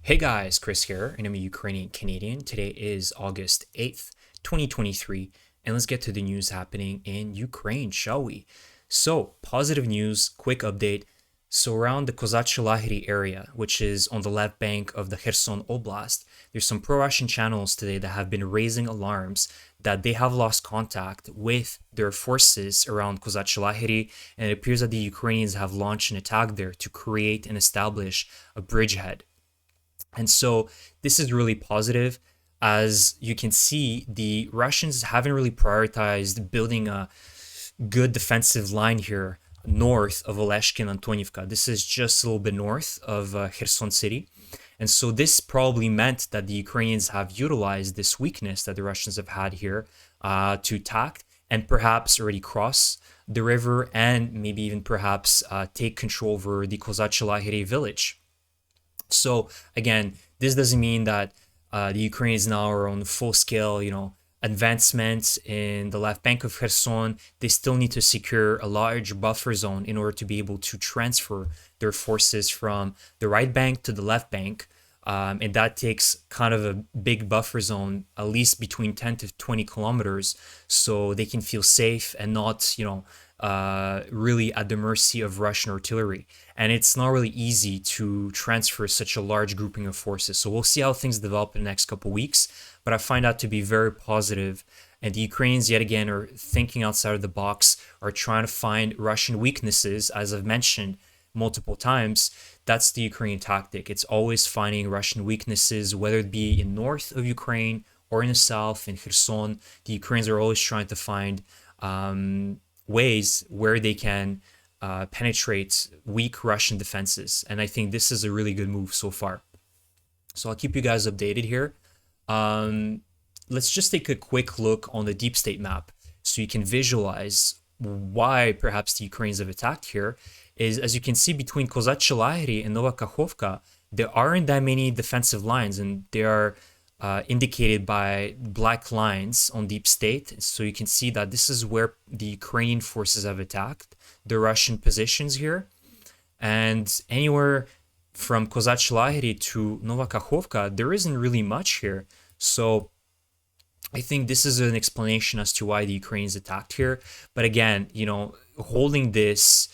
Hey guys, Chris here, and I'm a Ukrainian Canadian. Today is August 8th, 2023, and let's get to the news happening in Ukraine, shall we? So, positive news, quick update. So, around the Kozachi Lageri area, which is on the left bank of the Kherson Oblast, there's some pro Russian channels today that have been raising alarms that they have lost contact with their forces around Kozachi Lageri, and it appears that the Ukrainians have launched an attack there to create and establish a bridgehead. And so this is really positive. As you can see, the Russians haven't really prioritized building a good defensive line here north of Oleshki and Antonivka. This is just a little bit north of Kherson city. And so this probably meant that the Ukrainians have utilized this weakness that the Russians have had here to attack and perhaps already cross the river and maybe even perhaps take control over the Kozachi Lageri village. So again, this doesn't mean that the Ukrainians now are on full scale, advancements in the left bank of Kherson. They still need to secure a large buffer zone in order to be able to transfer their forces from the right bank to the left bank. And that takes kind of a big buffer zone, at least between 10 to 20 kilometers, so they can feel safe and not, really at the mercy of Russian artillery. And it's not really easy to transfer such a large grouping of forces. So we'll see how things develop in the next couple of weeks. But I find that to be very positive. And the Ukrainians, yet again, are thinking outside of the box, are trying to find Russian weaknesses, as I've mentioned multiple times. That's the Ukrainian tactic. It's always finding Russian weaknesses, whether it be in north of Ukraine or in the south, in Kherson. The Ukrainians are always trying to find ways where they can penetrate weak Russian defenses. And I think this is a really good move so far. So I'll keep you guys updated here. Let's just take a quick look on the deep state map so you can visualize why perhaps the Ukrainians have attacked here. Is, as you can see, between Kozachi Lageri and Nova Kakhovka, there aren't that many defensive lines, and they are indicated by black lines on deep state. So you can see that this is where the Ukrainian forces have attacked the Russian positions here. And anywhere from Kozachi Lageri to Nova Kakhovka, there isn't really much here. So I think this is an explanation as to why the Ukrainians attacked here. But again, holding this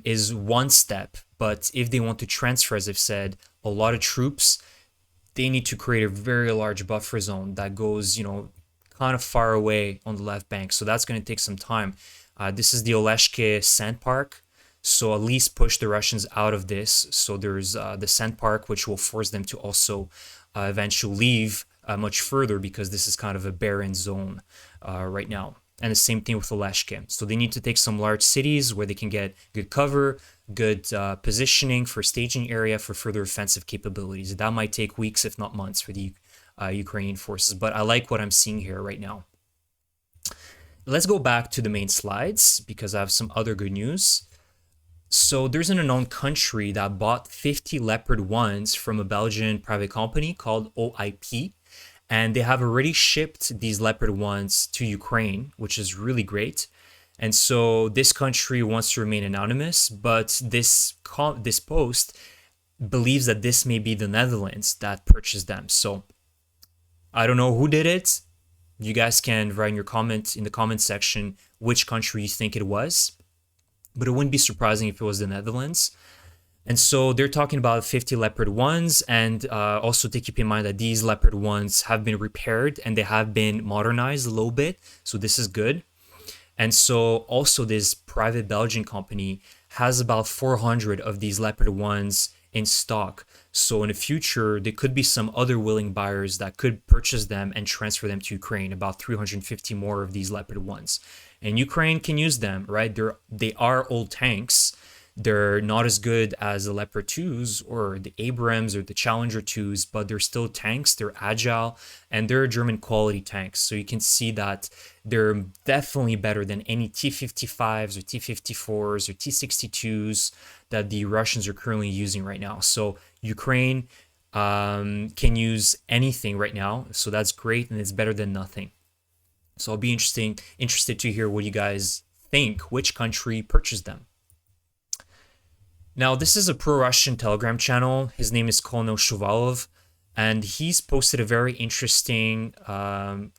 is one step. But if they want to transfer, as I've said, a lot of troops, they need to create a very large buffer zone that goes, kind of far away on the left bank. So that's going to take some time. This is the Oleshki Sand Park. So at least push the Russians out of this. So there's the Sand Park, which will force them to also eventually leave much further, because this is kind of a barren zone right now. And the same thing with Oleshki. So they need to take some large cities where they can get good cover, good positioning for staging area for further offensive capabilities. That might take weeks, if not months, for the Ukrainian forces. But I like what I'm seeing here right now. Let's go back to the main slides, because I have some other good news. So there's an unknown country that bought 50 Leopard 1s from a Belgian private company called OIP. And they have already shipped these Leopard 1s to Ukraine, which is really great. And so this country wants to remain anonymous, but this post believes that this may be the Netherlands that purchased them. So I don't know who did it. You guys can write in your comment in the comment section which country you think it was. But it wouldn't be surprising if it was the Netherlands. And so they're talking about 50 Leopard 1s, and also to keep in mind that these Leopard 1s have been repaired and they have been modernized a little bit. So this is good. And so also this private Belgian company has about 400 of these Leopard 1s in stock. So in the future, there could be some other willing buyers that could purchase them and transfer them to Ukraine, about 350 more of these Leopard 1s. And Ukraine can use them, right? They are old tanks. They're not as good as the Leopard 2s or the Abrams or the Challenger 2s, but they're still tanks. They're agile, and they're German quality tanks. So you can see that they're definitely better than any T-55s or T-54s or T-62s that the Russians are currently using right now. So Ukraine can use anything right now. So that's great, and it's better than nothing. So I'll be interested to hear what you guys think, which country purchased them. Now, this is a pro-Russian Telegram channel. His name is Colonel Shuvalov, and he's posted a very interesting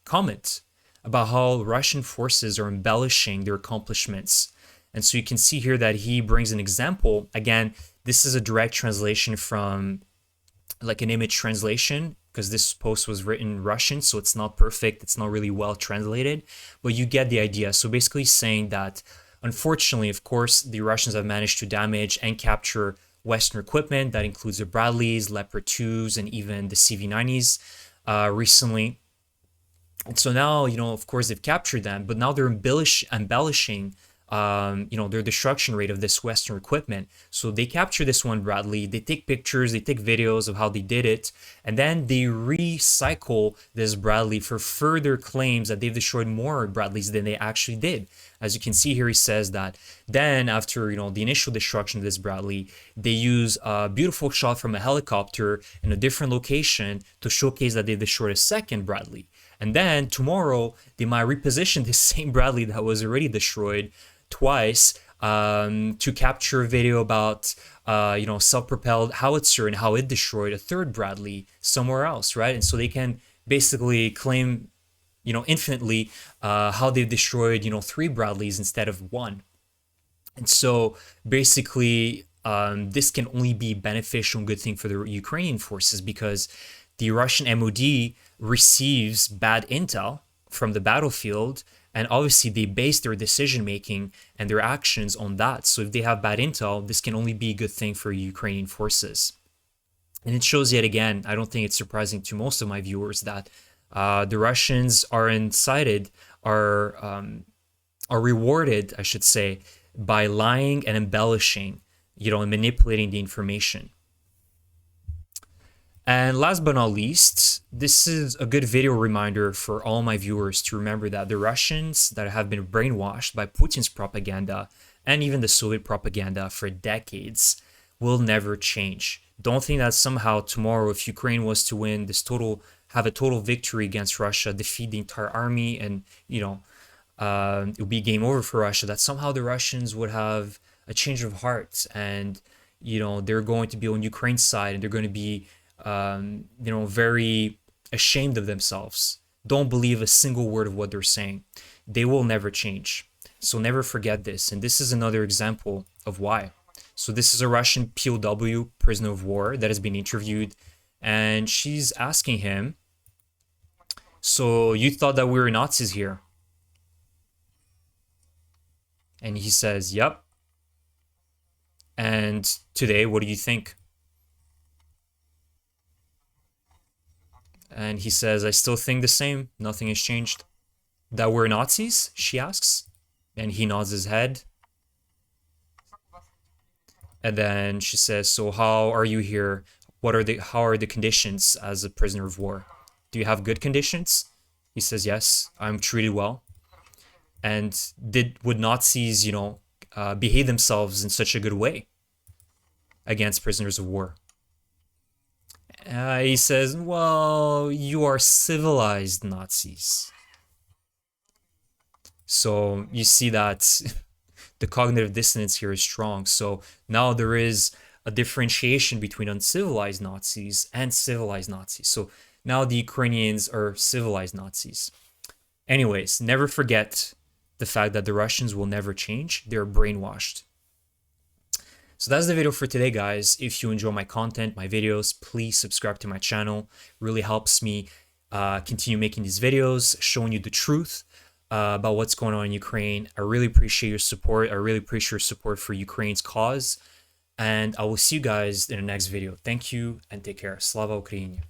comment about how Russian forces are embellishing their accomplishments. And so you can see here that he brings an example. Again, this is a direct translation from like an image translation, because this post was written in Russian, so it's not perfect. It's not really well translated, but you get the idea. So basically saying that, unfortunately, of course, the Russians have managed to damage and capture Western equipment. That includes the Bradleys, Leopard 2s, and even the CV90s recently. And so now, of course, they've captured them, but now they're embellishing their destruction rate of this Western equipment. So they capture this one Bradley, they take pictures, they take videos of how they did it, and then they recycle this Bradley for further claims that they've destroyed more Bradleys than they actually did. As you can see here, he says that then after, the initial destruction of this Bradley, they use a beautiful shot from a helicopter in a different location to showcase that they destroyed a second Bradley. And then tomorrow, they might reposition this same Bradley that was already destroyed twice to capture a video about, self-propelled howitzer and how it destroyed a third Bradley somewhere else, right? And so they can basically claim, infinitely how they've destroyed, 3 Bradleys instead of 1. And so basically, this can only be beneficial and good thing for the Ukrainian forces, because the Russian MOD receives bad intel from the battlefield, and obviously they base their decision making and their actions on that. So if they have bad intel, this can only be a good thing for Ukrainian forces. And it shows yet again, I don't think it's surprising to most of my viewers, that the Russians are incited, are rewarded, I should say, by lying and embellishing, and manipulating the information. And last but not least, this is a good video reminder for all my viewers to remember that the Russians that have been brainwashed by Putin's propaganda and even the Soviet propaganda for decades will never change. Don't think that somehow tomorrow, if Ukraine was to win have a total victory against Russia, defeat the entire army, and it would be game over for Russia, that somehow the Russians would have a change of heart and they're going to be on Ukraine's side, and they're going to be very ashamed of themselves. Don't believe a single word of what they're saying. They will never change. So never forget this. And this is another example of why. So this is a Russian POW, prisoner of war, that has been interviewed, and she's asking him, so you thought that we were Nazis here? And he says, yep. And today, what do you think? And he says, I still think the same. Nothing has changed. That we're Nazis? She asks. And he nods his head. And then she says, so how are you here? How are the conditions as a prisoner of war? Do you have good conditions? He says, yes, I'm treated well. And would Nazis, behave themselves in such a good way against prisoners of war? He says, well, you are civilized Nazis. So you see that the cognitive dissonance here is strong. So now there is a differentiation between uncivilized Nazis and civilized Nazis. So now the Ukrainians are civilized Nazis. Anyways, never forget the fact that the Russians will never change. They're brainwashed. So that's the video for today, guys. If you enjoy my content, my videos, please subscribe to my channel. It really helps me continue making these videos, showing you the truth about what's going on in Ukraine. I really appreciate your support. I really appreciate your support for Ukraine's cause. And I will see you guys in the next video. Thank you and take care. Slava Ukraini.